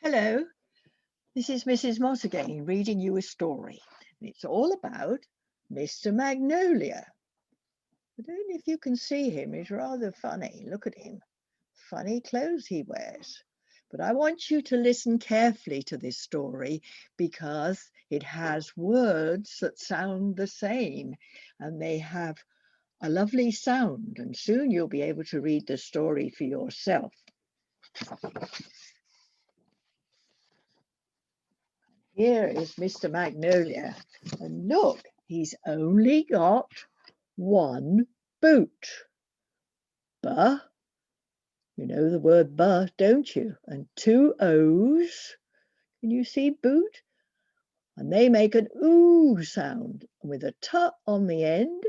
Hello, this is Mrs. Moss again reading you a story. It's all about Mr. Magnolia. I don't know if you can see him, he's rather funny. Look at him. Funny clothes he wears. But I want you to listen carefully to this story because it has words that sound the same and they have a lovely sound, and soon you'll be able to read the story for yourself. Here is Mr. Magnolia, and look, he's only got one boot. Buh, you know the word buh, don't you? And two O's. Can you see boot? And they make an ooh sound. And with a t on the end,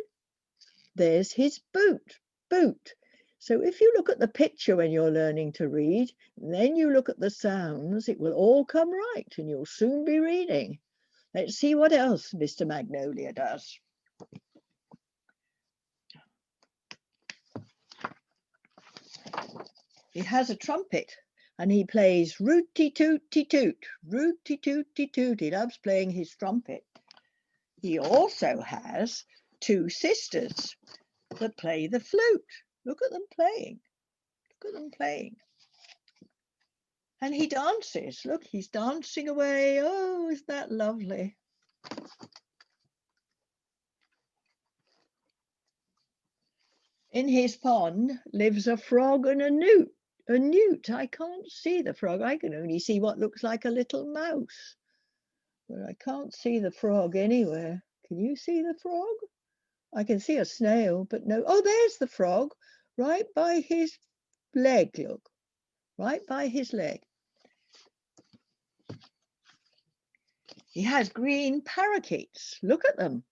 there's his boot, boot. So if you look at the picture when you're learning to read, and then you look at the sounds, it will all come right and you'll soon be reading. Let's see what else Mr. Magnolia does. He has a trumpet and he plays rooty tooty toot, rooty tooty toot. He loves playing his trumpet. He also has two sisters that play the flute. Look at them playing. Look at them playing. And he dances. Look, he's dancing away. Oh, isn't that lovely? In his pond lives a frog and a newt. A newt. I can't see the frog. I can only see what looks like a little mouse. But I can't see the frog anywhere. Can you see the frog? I can see a snail, but no. Oh, there's the frog, right by his leg, look. Right by his leg. He has green parakeets. Look at them.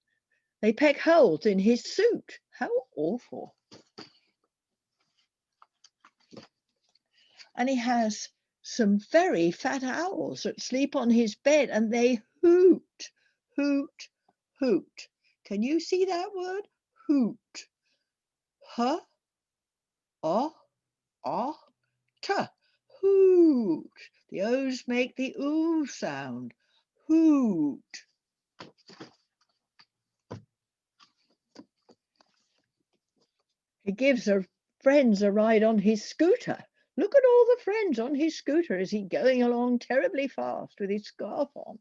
They peck holes in his suit. How awful. And he has some very fat owls that sleep on his bed and they hoot, hoot, hoot. Can you see that word? Hoot. Huh? Oh, oh, tuh. Hoot. The O's make the ooh sound. Hoot. He gives her friends a ride on his scooter. Look at all the friends on his scooter as he's going along terribly fast with his scarf on.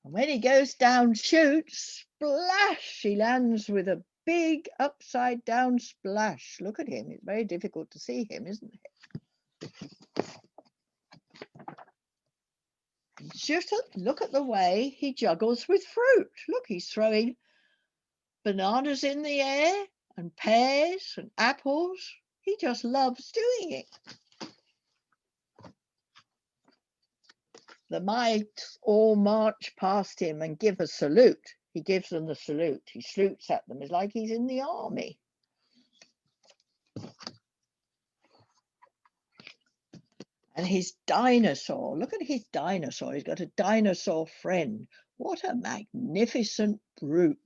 And when he goes down chutes, splash, he lands with a big upside down splash. Look at him. It's very difficult to see him, isn't it? Just look at the way he juggles with fruit. Look, he's throwing bananas in the air and pears and apples. He just loves doing it. The mice all march past him and give a salute. He gives them the salute. He salutes at them. It's like he's in the army. And his dinosaur. Look at his dinosaur. He's got a dinosaur friend. What a magnificent brute.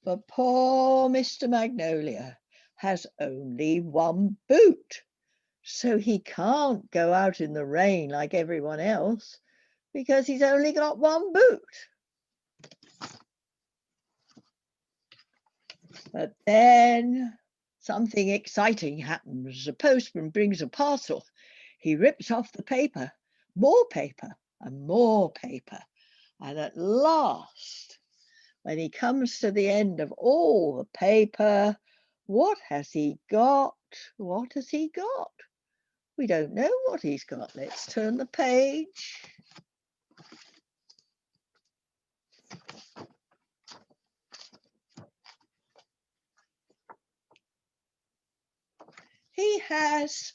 But poor Mr. Magnolia has only one boot. So he can't go out in the rain like everyone else because he's only got one boot. But then something exciting happens. The postman brings a parcel. He rips off the paper, more paper and more paper. And at last, when he comes to the end of all the paper, what has he got? What has he got? We don't know what he's got. Let's turn the page. He has,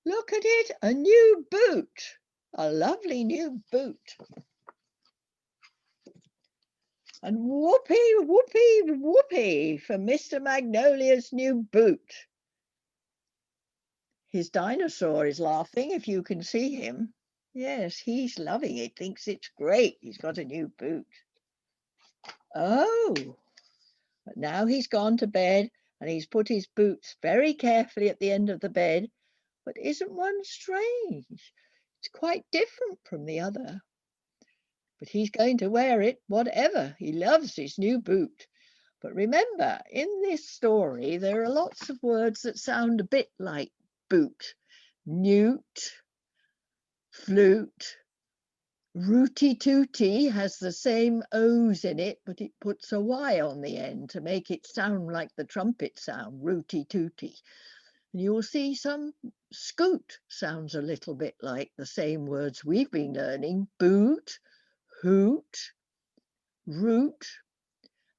look at it, a new boot, a lovely new boot. And whoopee, whoopee, whoopee for Mr. Magnolia's new boot. His dinosaur is laughing, if you can see him. Yes, he's loving it, thinks it's great. He's got a new boot. Oh, But now he's gone to bed and he's put his boots very carefully at the end of the bed. But isn't one strange? It's quite different from the other. But he's going to wear it, whatever. He loves his new boot. But remember, in this story, there are lots of words that sound a bit like boot. Newt, flute, rooty tooty has the same O's in it, but it puts a Y on the end to make it sound like the trumpet sound, rooty tooty. And you'll see some scoot sounds a little bit like the same words we've been learning, boot, hoot, root.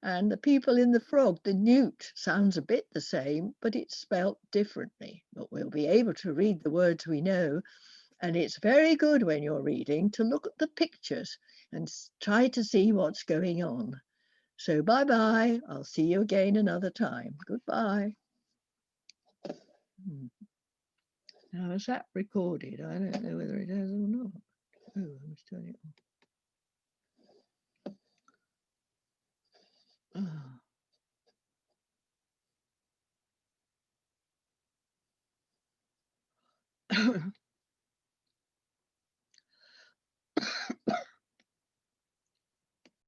And the people in the frog, the newt, sounds a bit the same, but it's spelt differently. But we'll be able to read the words we know. And it's very good when you're reading to look at the pictures and try to see what's going on. So bye-bye. I'll see you again another time. Goodbye. Now, is that recorded? I don't know whether it has or not. Oh, I must turn it on. Oh.